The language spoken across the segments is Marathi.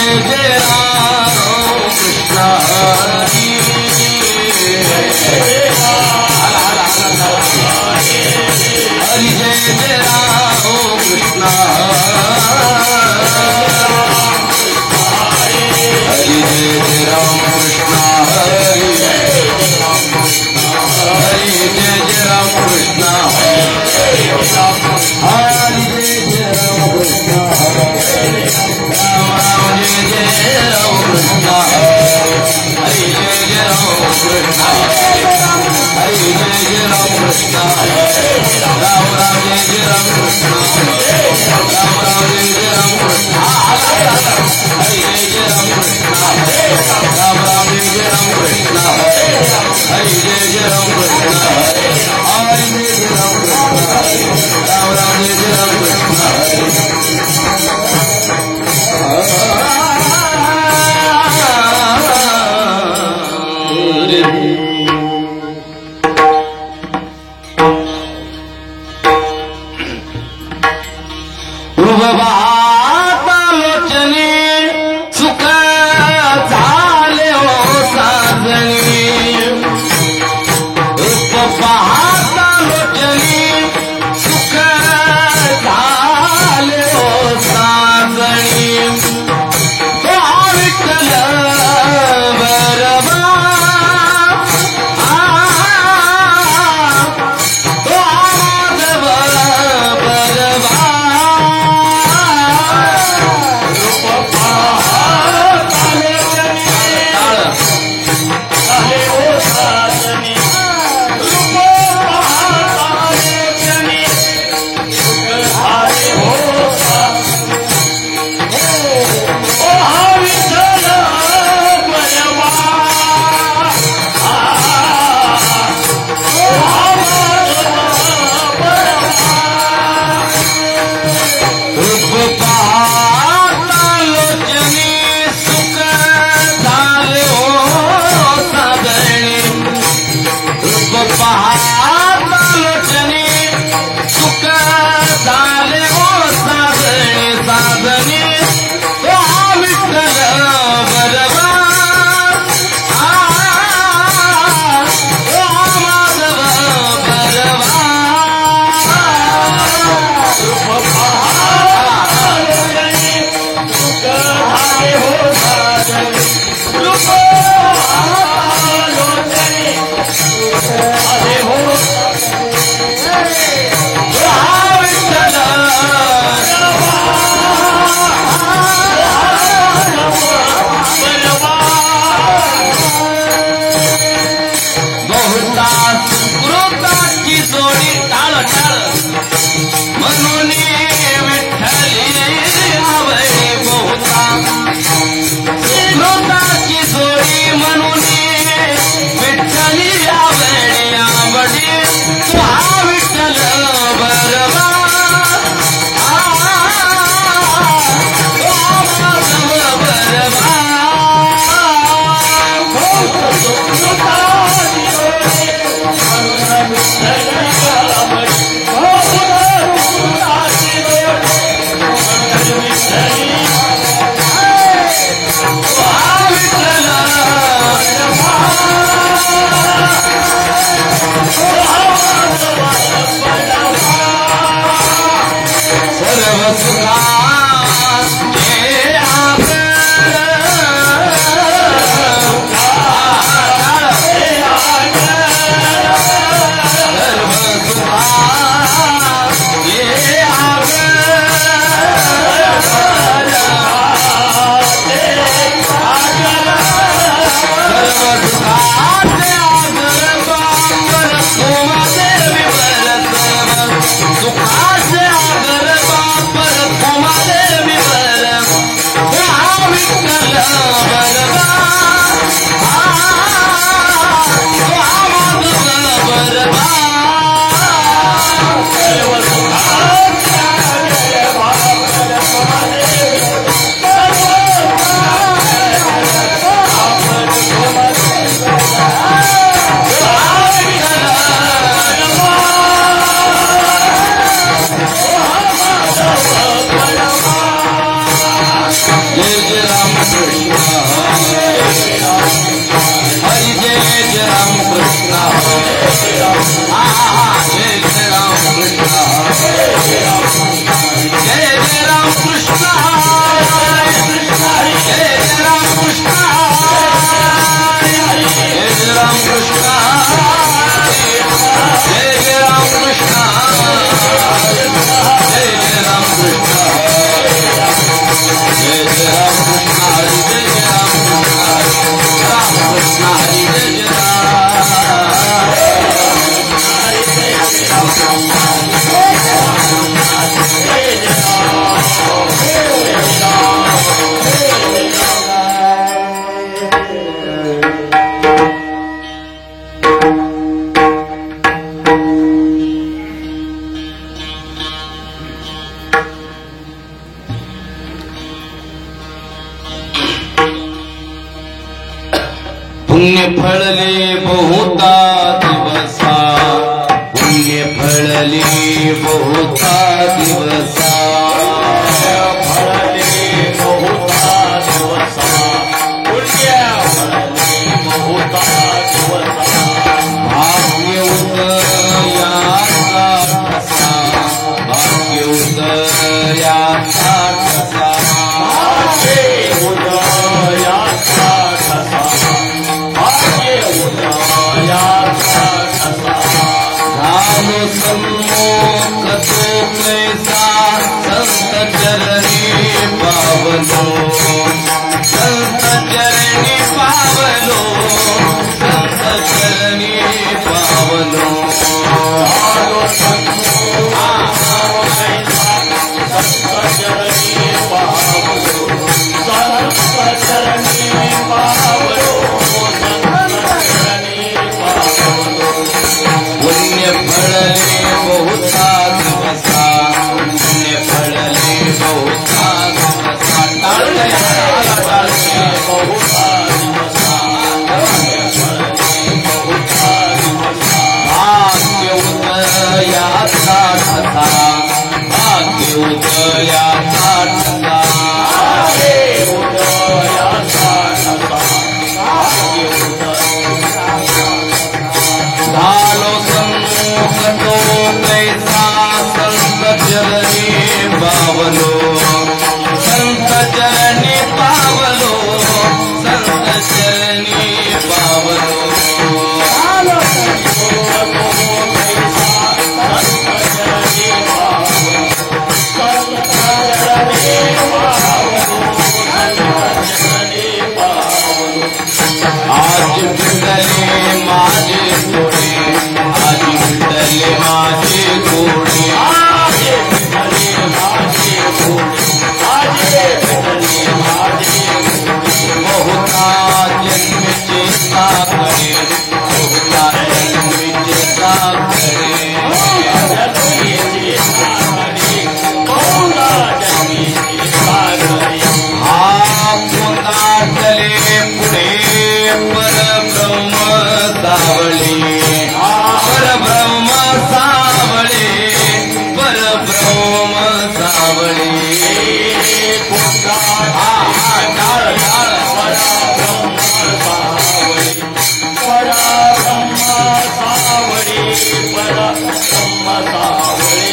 जय जय राम पुण्य फळले बहुता दिवसा, पुण्य फळले बहुता दिवसा, फळले बहुता दिवसा, पुण्य फळले बहुता दिवसा, भाग्य उदयाचा ठसा, भाग्य उदयाचा ठसा, भाग्य उदयाचा ठसा, भाग्य उदयाचा ठसा, झालो सम्मुख तो कैसा संत चरणी पावलो, संत चरणी पावलो, संत चरणी पावलो, झालो सम्मुख संत चरणी पावलो, संत चरणी पावलो, संत चरणी पावलो, पुण्य फळले बहुता दिवसा, पुण्य फळले बहुता दिवसा, टाळले टाळले बहुता दिवसा, बहुता दिवसा, भाग्य उदयाचा ठसा, भाग्य उदयाचा ठसा, भाग्य उदयाचा ठसा, भाग्य उदयाचा झालो सम्मुख तो कैसा संत चरणी पावलो, संत चरणी पावलो, संत चरणी पावलो, झालो सम्मुख कैसा संत चरणी पावलो, संत चरणी पावलो, संत चरणी पावलो, आज विठ्ठले माझे गोडे, आज विठ्ठले माझे गोडे, आजे विठ्ठले माझे गोडे, आजे विठ्ठले माझे गोडे, बहुता जन्मचे साखरे, बहुता जन्मचे साखरे, जन्मीचे सागरे, बहुधा जन्मीचे सागरे, हा पुनाटले पुढे परब्रह्म सावळे, परब्रह्म सावळे, परब्रह्म सावळे, पुन्हा टाळ टाळ पराब्रह्म सावळे, पराब्रह्म सावळे, पराब्रह्म सावळे,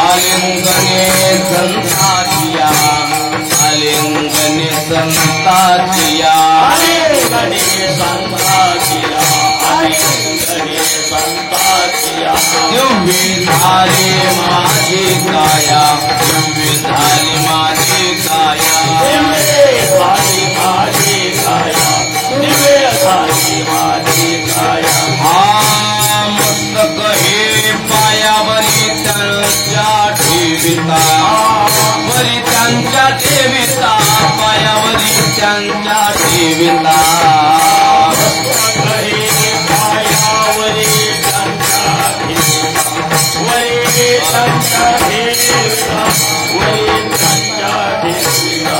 आलिंगने संताचिया, आलिंगने संताचिया, आलिंगने संताचिया, आलिंगने संताचिया, दिव्य झाले माझी काया, दिव्य झाली माझी काया, दिव्य झाली माझी काया, दिव्य झाली माझी काया, हा मस्तक हे पायावरी त्यांच्या ठेविता, वरी त्यांच्या ठेविता, पायावरी त्यांच्या ठेविता, वरी पायावरी त्यांच्या ठेविता, वरी त्यांच्या ठेविता, वरी त्यांच्या ठेविता,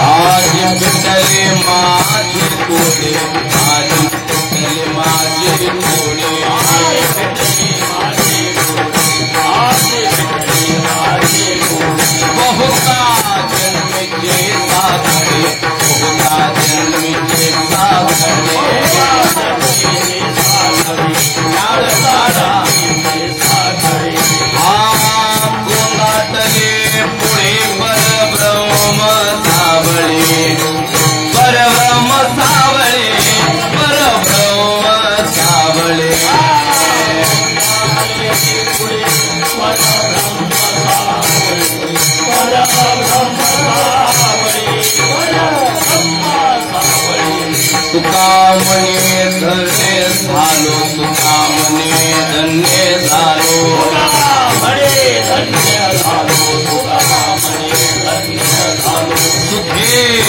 आज विठ्ठले माझे गोडे, आज विठ्ठले माझे गोडे, आजे विठ्ठले माझे गोडे, आजे विठ्ठले माझे गोडे, बहुता जन्मचे साखरे,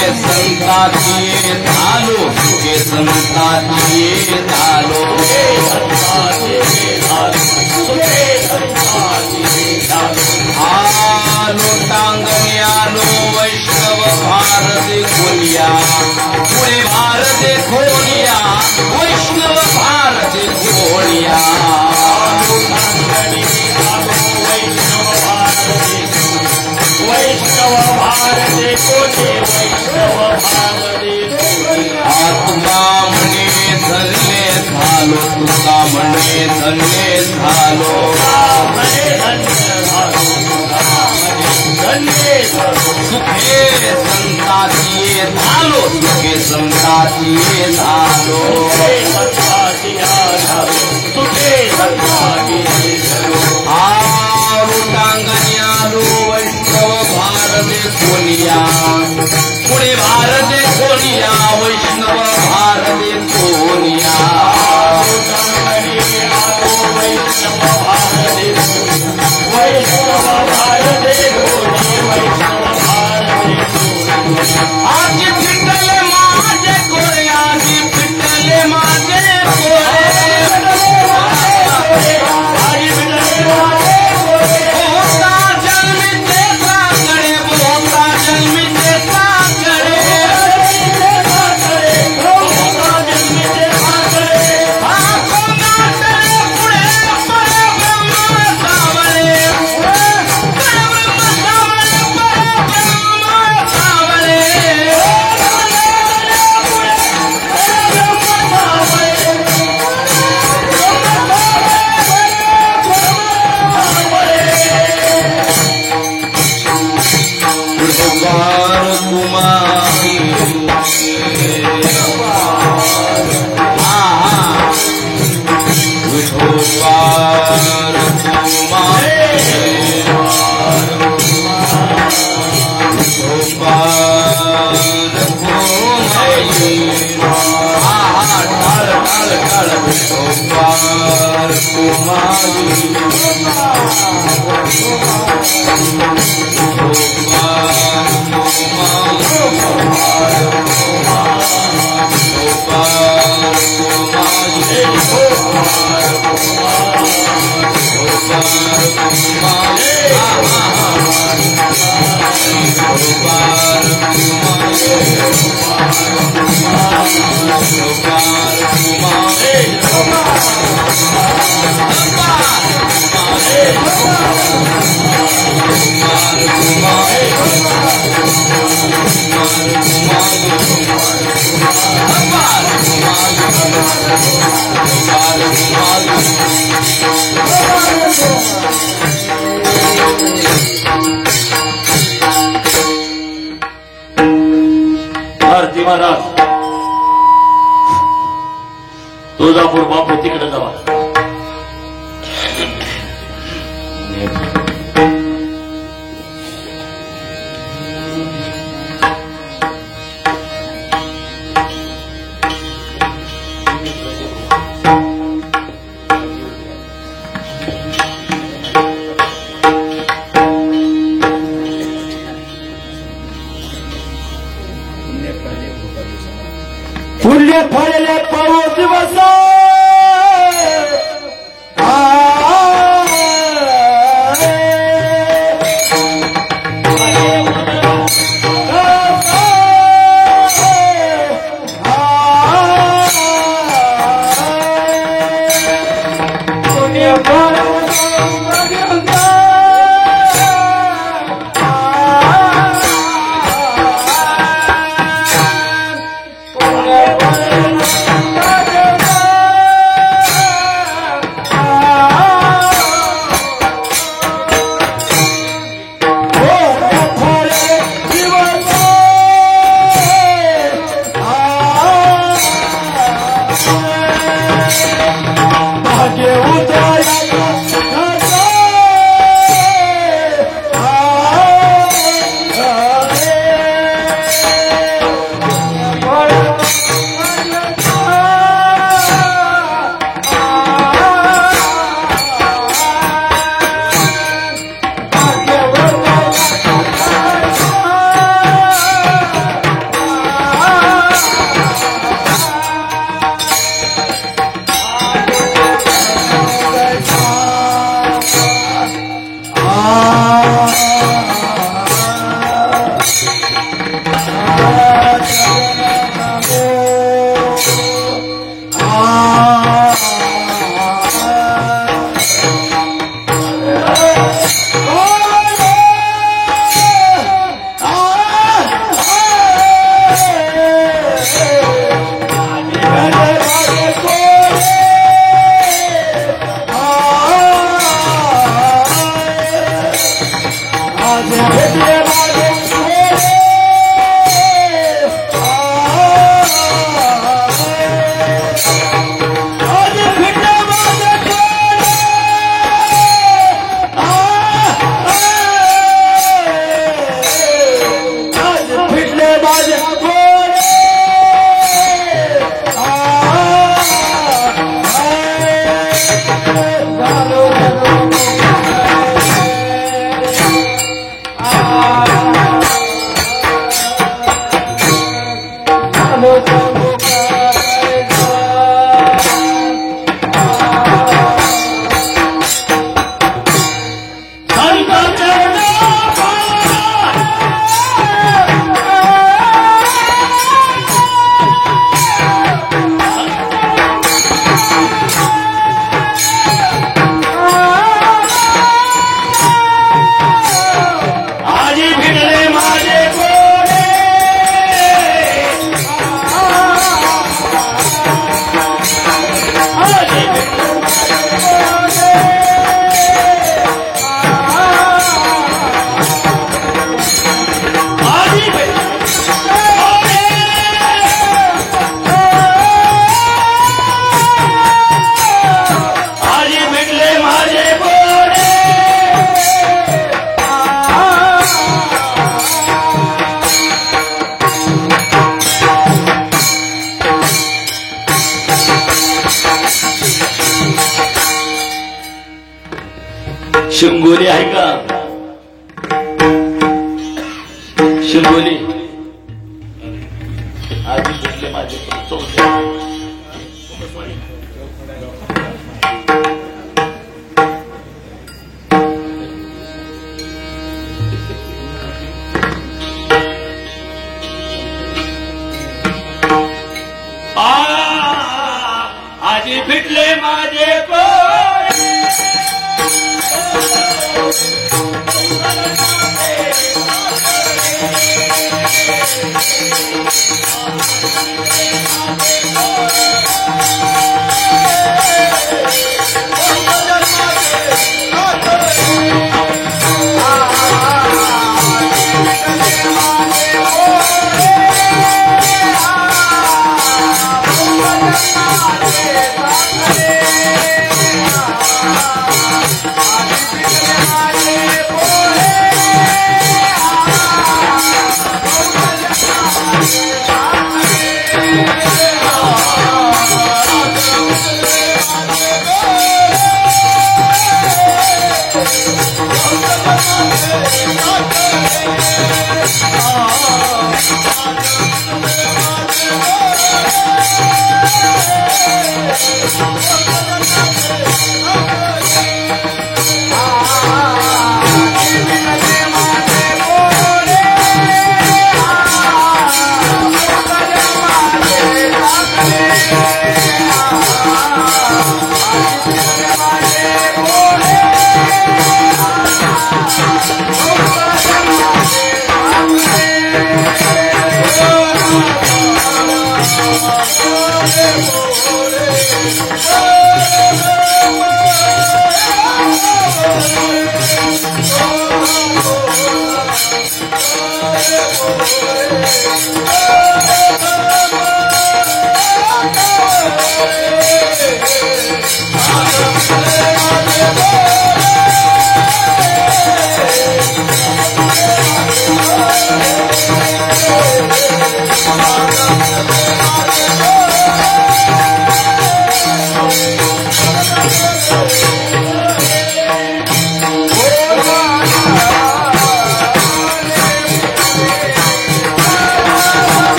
संताची झालो सुखे संताची झालो आलो टांगणी आलो वैष्णव भारत खोलिया पुढे भारत खोलिया वैष्णव भारत खोलिया वैष्णव भारते कोटे वैष्णव भारते आत्मा म्हणे धन्य झालो तुका म्हणे धन्य झालो सुखे संताची झालो सुखे संताची झालो टांगणी आलो वैष्णव भारत खोलिया पुढे भारत खोलिया वैष्णव भारत खोलिया आज पिटले माझे कोरे आज पिटले माझे कोरे भारती महाराज तुळजापूर बापू तिकडे जावा पुण्य फळले पाऊस दिवस शिंगोली आहे का? शिंगोली आधी भेटले माझे आधी भेटले माझे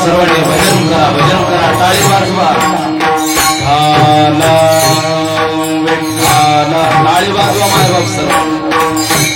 सर्वांनी भजन करा टाळी वाजवा विठ्ठल टाळी वाजवा मायबाप सर्व रे